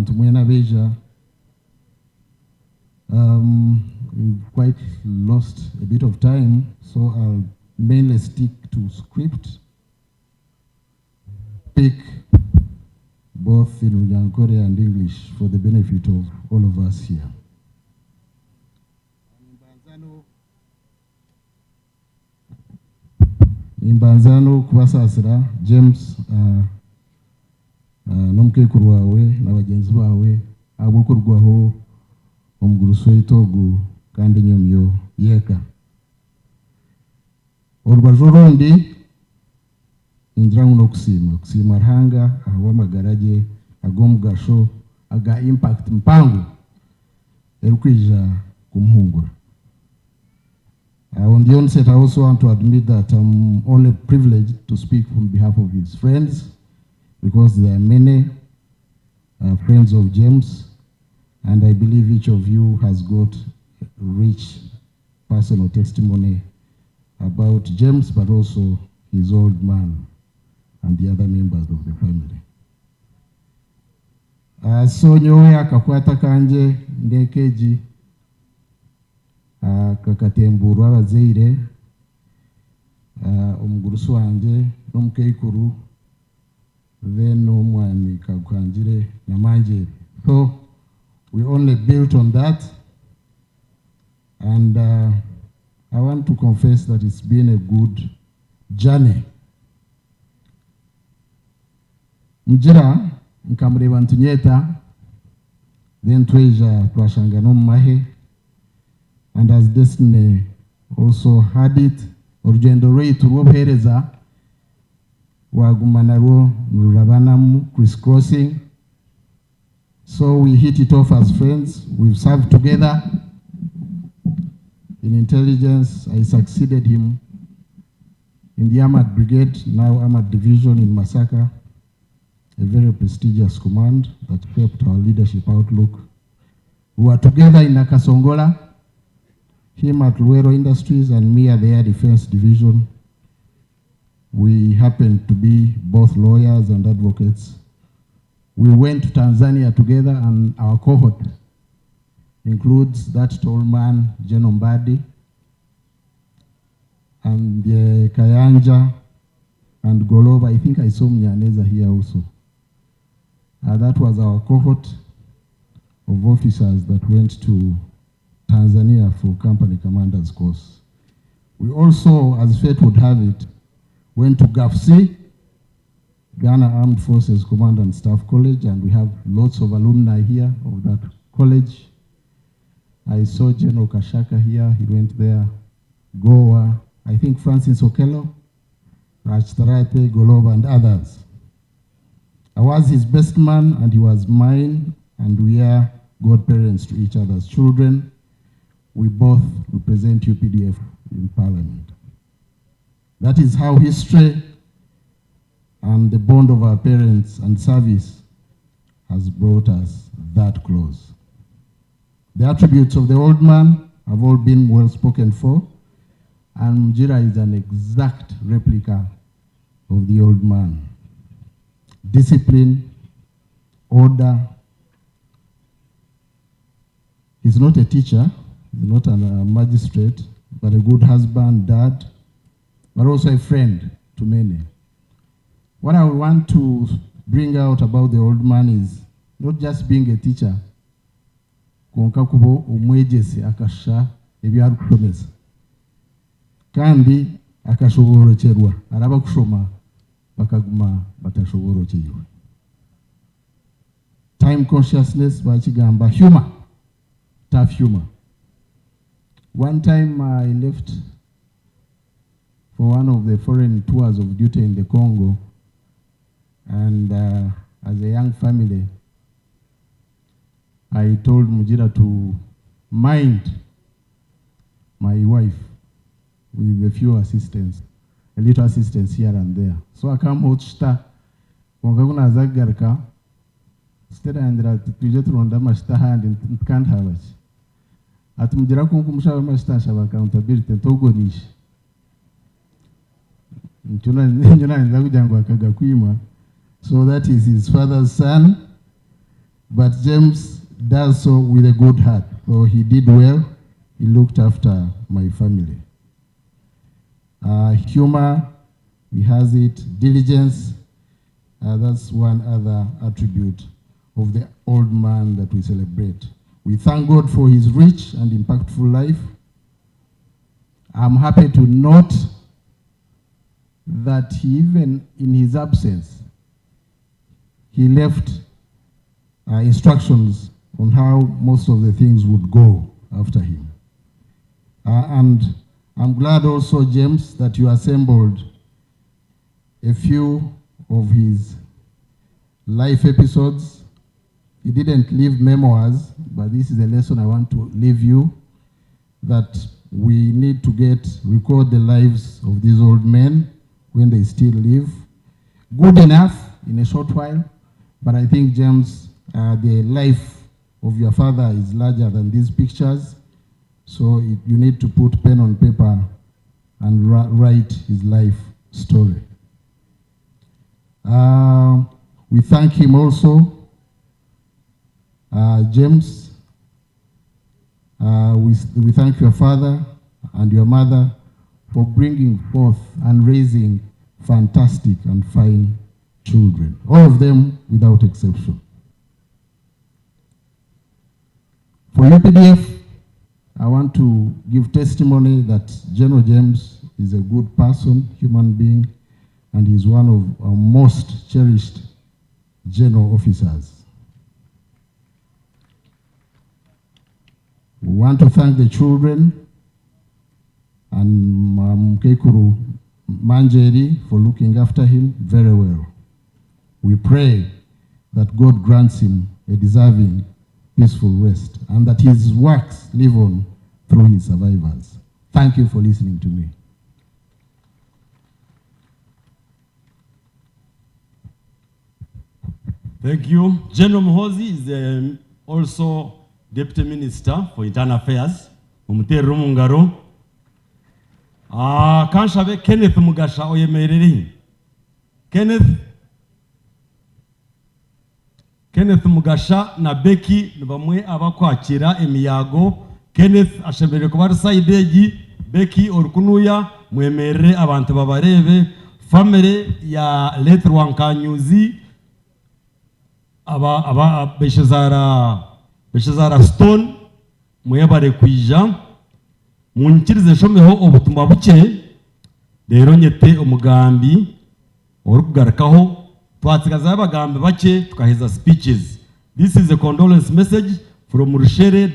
abantu mwena beja. We've quite lost a bit of time, so I'll mainly stick to script. Speak both in Unyankore and English for the benefit of all of us here. Imbanzano kubasasira James n'omukekuru wawe n'abagenzi bawe abokurwaho omuguruso itogu kandi nyomyo yeka orubaju rundi injira no kusima ruhanga aho amagarage agomugasho aga impact mpango erukwija kumuhungura. On the onset, I also want to admit that I'm only privileged to speak on behalf of his friends, because there are many friends of James, and I believe each of you has got rich personal testimony about James, but also his old man and the other members of the family. So nyowe akakwata kanje ndekeji kakatemburu abazeire omugurusu wanje n'omukekuru then omwami kakwanjire namanje. So we only built on that, and I want to confess that it's been a good journey. Mugira nkamureba ntunyeta, then tweja twashanga n'omumahe, and as destiny also had it, urugendo rwaitu rw'obuhereza wagumana rwo rurabanamu crisscrossing. So we hit it off as friends. We've served together in intelligence. I succeeded him in the Armored Brigade, now Armored Division in Masaka, a very prestigious command that shaped our leadership outlook. We were together in Nakasongola, him at Luero Industries and me at the Air Defense Division. We happened to be both lawyers and advocates. We went to Tanzania together, and our cohort includes that tall man, Jen Mbadi, and Kayanja and Golova. I think I saw Mnyaneza here also. That was our cohort of officers that went to Tanzania for company commander's course. We also, as fate would have it, went to GAFC, Ghana Armed Forces Command and Staff College, and we have lots of alumni here of that college. I saw General Kashaka here, he went there. Goa, I think Francis Okello, Rachtarate, Golova, and others. I was his best man, and he was mine, and we are godparents to each other's children. We both represent UPDF in Parliament. That is how history and the bond of our parents and service has brought us that close. The attributes of the old man have all been well spoken for, and Mugira is an exact replica of the old man. Discipline, order. He's not a teacher, he's not a magistrate, but a good husband, dad, but also a friend to many. What I want to bring out about the old man is not just being a teacher, konka kubo umwegese akasha ebyarukutomeza kandi akashoborokerwa araba kushoma bakaguma batashoborokerwa. Time consciousness, bakigamba humor, tough humor. One time I left for one of the foreign tours of duty in the Congo, and as a young family, I told Mugira to mind my wife with a few assistants, a little assistance here and there. So I come out shta, wangaguna zagarka, stera andra tujet ronda mashta hand and can't have it. At Mugira kunkumusha mashta shaba accountability and togo nish. So that is his father's son, but James does so with a good heart. So he did well. He looked after my family. Humor, he has it. Diligence, that's one other attribute of the old man that we celebrate. We thank God for his rich and impactful life. I'm happy to note that even in his absence, he left instructions on how most of the things would go after him. And I'm glad also, James, that you assembled a few of his life episodes. He didn't leave memoirs, but this is a lesson I want to leave you, that we need to record the lives of these old men when they still live. Good enough in a short while, but I think, James, the life of your father is larger than these pictures, so you need to put pen on paper and write his life story. We thank him also, James. We thank your father and your mother for bringing forth and raising fantastic and fine children, all of them without exception. For UPDF, I want to give testimony that General James is a good person, human being, and he's one of our most cherished general officers. We want to thank the children and Mkekuru Manjeri for looking after him very well. We pray that God grants him a deserving, peaceful rest, and that his works live on through his survivors. Thank you for listening to me. Thank you. General Muhoozi is also Deputy Minister for Internal Affairs. Umuteru Mungaro. Kanshabe Kenneth Mugasha oyemereri. Kenneth Mugasha na Becky nibamwe abakwakira emiyago. Kenneth ashembere kuba rusayideji, Becky orukunuya mwemerere abantu babarebe. Family ya Lt.Gen James Beshazara Stone mwebare kwija munkirize shomeho obutumwa buke rero nyete umugambi orukugarakaho twatigaza abagambi bake tukaheza speeches. This is a condolence message from Rushere.